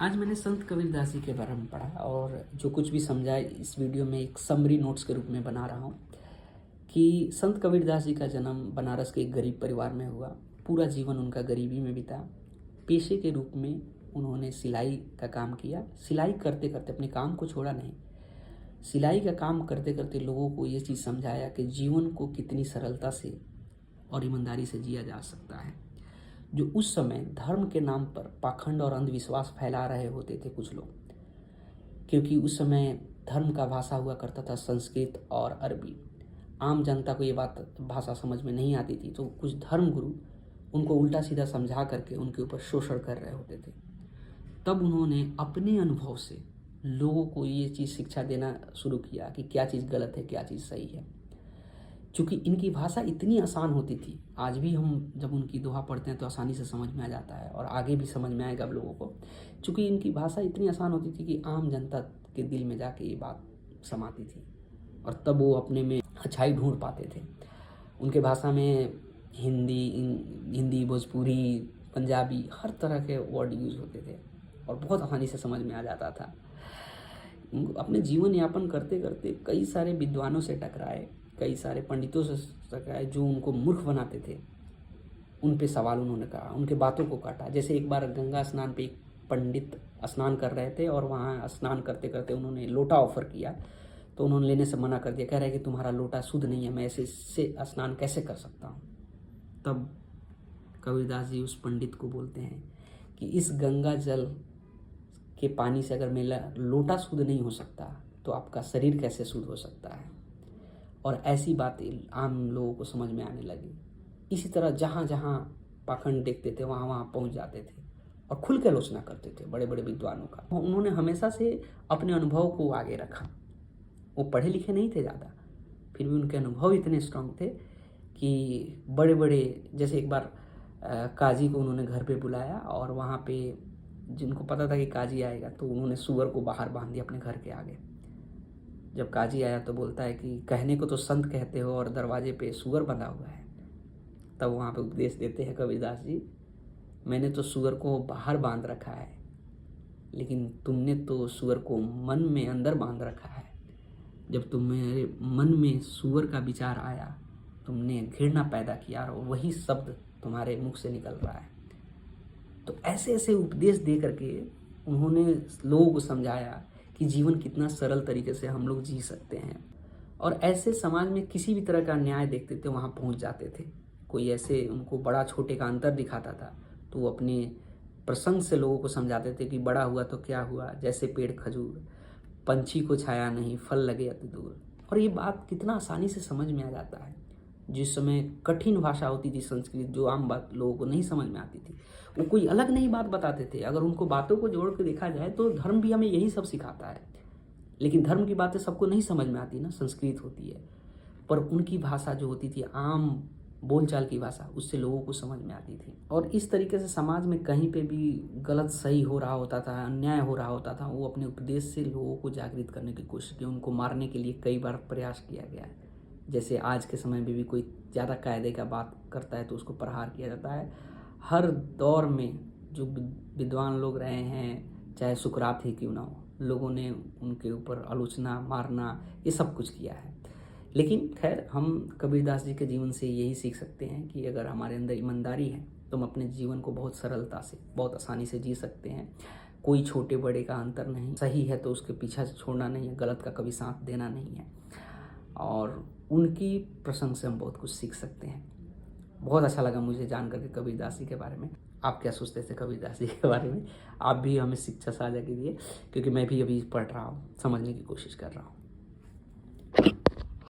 आज मैंने संत कबीरदास जी के बारे में पढ़ा और जो कुछ भी समझा इस वीडियो में एक समरी नोट्स के रूप में बना रहा हूँ कि संत कबीरदास जी का जन्म बनारस के एक गरीब परिवार में हुआ। पूरा जीवन उनका गरीबी में बीता। पेशे के रूप में उन्होंने सिलाई का काम किया। सिलाई करते करते अपने काम को छोड़ा नहीं। सिलाई का काम करते करते लोगों को ये चीज़ समझाया कि जीवन को कितनी सरलता से और ईमानदारी से जिया जा सकता है। जो उस समय धर्म के नाम पर पाखंड और अंधविश्वास फैला रहे होते थे कुछ लोग, क्योंकि उस समय धर्म का भाषा हुआ करता था संस्कृत और अरबी। आम जनता को ये भाषा समझ में नहीं आती थी, तो कुछ धर्म गुरु उनको उल्टा सीधा समझा करके उनके ऊपर शोषण कर रहे होते थे। तब उन्होंने अपने अनुभव से लोगों को ये चीज़ शिक्षा देना शुरू किया कि क्या चीज़ गलत है, क्या चीज़ सही है। चूँकि इनकी भाषा इतनी आसान होती थी, आज भी हम जब उनकी दोहा पढ़ते हैं तो आसानी से समझ में आ जाता है और आगे भी समझ में आएगा अब लोगों को। चूँकि इनकी भाषा इतनी आसान होती थी कि आम जनता के दिल में जाके ये बात समाती थी और तब वो अपने में अच्छाई ढूंढ पाते थे। उनके भाषा में हिंदी, भोजपुरी, पंजाबी हर तरह के वर्ड यूज़ होते थे और बहुत आसानी से समझ में आ जाता था। अपने जीवन यापन करते करते कई सारे विद्वानों से टकराए, कई सारे पंडितों से टकराए जो उनको मूर्ख बनाते थे। उन पे सवाल उन्होंने कहा, उनके बातों को काटा। जैसे एक बार गंगा स्नान पे एक पंडित स्नान कर रहे थे और वहाँ स्नान करते करते उन्होंने लोटा ऑफर किया, तो उन्होंने लेने से मना कर दिया। कह रहे कि तुम्हारा लोटा शुद्ध नहीं है, मैं ऐसे इससे स्नान कैसे कर सकता हूँ। तब कबीरदास जी उस पंडित को बोलते हैं कि इस गंगा जल के पानी से अगर मेरा लोटा शुद्ध नहीं हो सकता तो आपका शरीर कैसे शुद्ध हो सकता है। और ऐसी बातें आम लोगों को समझ में आने लगी। इसी तरह जहाँ जहाँ पाखंड देखते थे वहाँ वहाँ पहुँच जाते थे और खुल के आलोचना करते थे बड़े बड़े विद्वानों का। उन्होंने हमेशा से अपने अनुभव को आगे रखा। वो पढ़े लिखे नहीं थे ज़्यादा, फिर भी उनके अनुभव इतने स्ट्रांग थे कि बड़े बड़े, जैसे एक बार काजी को उन्होंने घर पे बुलाया और वहाँ पे जिनको पता था कि काजी आएगा तो उन्होंने सूअर को बाहर बांध दिया अपने घर के आगे। जब काजी आया तो बोलता है कि कहने को तो संत कहते हो और दरवाजे पे सूअर बंधा हुआ है। तब वहाँ पे उपदेश देते हैं कबीरदास जी, मैंने तो सूअर को बाहर बांध रखा है, लेकिन तुमने तो सूअर को मन में अंदर बांध रखा है। जब तुम्हारे मन में सूअर का विचार आया, तुमने घृणा पैदा किया और वही शब्द तुम्हारे मुख से निकल रहा है। तो ऐसे ऐसे उपदेश दे करके उन्होंने लोगों को समझाया कि जीवन कितना सरल तरीके से हम लोग जी सकते हैं। और ऐसे समाज में किसी भी तरह का अन्याय देखते थे वहाँ पहुँच जाते थे। कोई ऐसे उनको बड़ा छोटे का अंतर दिखाता था तो वो अपने प्रसंग से लोगों को समझाते थे कि बड़ा हुआ तो क्या हुआ, जैसे पेड़ खजूर, पंछी को छाया नहीं, फल लगे अति दूर। और ये बात कितना आसानी से समझ में आ जाता है। जिस समय कठिन भाषा होती थी संस्कृत, जो आम बात लोगों को नहीं समझ में आती थी, वो कोई अलग नई बात बताते थे। अगर उनको बातों को जोड़ के देखा जाए तो धर्म भी हमें यही सब सिखाता है, लेकिन धर्म की बातें सबको नहीं समझ में आती ना, संस्कृत होती है। पर उनकी भाषा जो होती थी आम बोलचाल की भाषा, उससे लोगों को समझ में आती थी। और इस तरीके से समाज में कहीं पे भी गलत सही हो रहा होता था, अन्याय हो रहा होता था, वो अपने उपदेश से लोगों को जागृत करने की कोशिश की। उनको मारने के लिए कई बार प्रयास किया गया है। जैसे आज के समय में भी कोई ज़्यादा कायदे का बात करता है तो उसको प्रहार किया जाता है। हर दौर में जो विद्वान लोग रहे हैं, चाहे सुकरात ही क्यों ना हो, लोगों ने उनके ऊपर आलोचना, मारना, ये सब कुछ किया है। लेकिन खैर, हम कबीरदास जी के जीवन से यही सीख सकते हैं कि अगर हमारे अंदर ईमानदारी है तो हम अपने जीवन को बहुत सरलता से, बहुत आसानी से जी सकते हैं। कोई छोटे बड़े का अंतर नहीं, सही है तो उसके पीछे छोड़ना नहीं है, गलत का कभी साथ देना नहीं है। और उनकी प्रसंग से हम बहुत कुछ सीख सकते हैं। बहुत अच्छा लगा मुझे जान करके कबीरदास जी के बारे में। आप क्या सोचते थे कबीरदास जी के बारे में? आप भी हमें शिक्षा साझा कीजिए, क्योंकि मैं भी अभी पढ़ रहा हूँ, समझने की कोशिश कर रहा हूँ।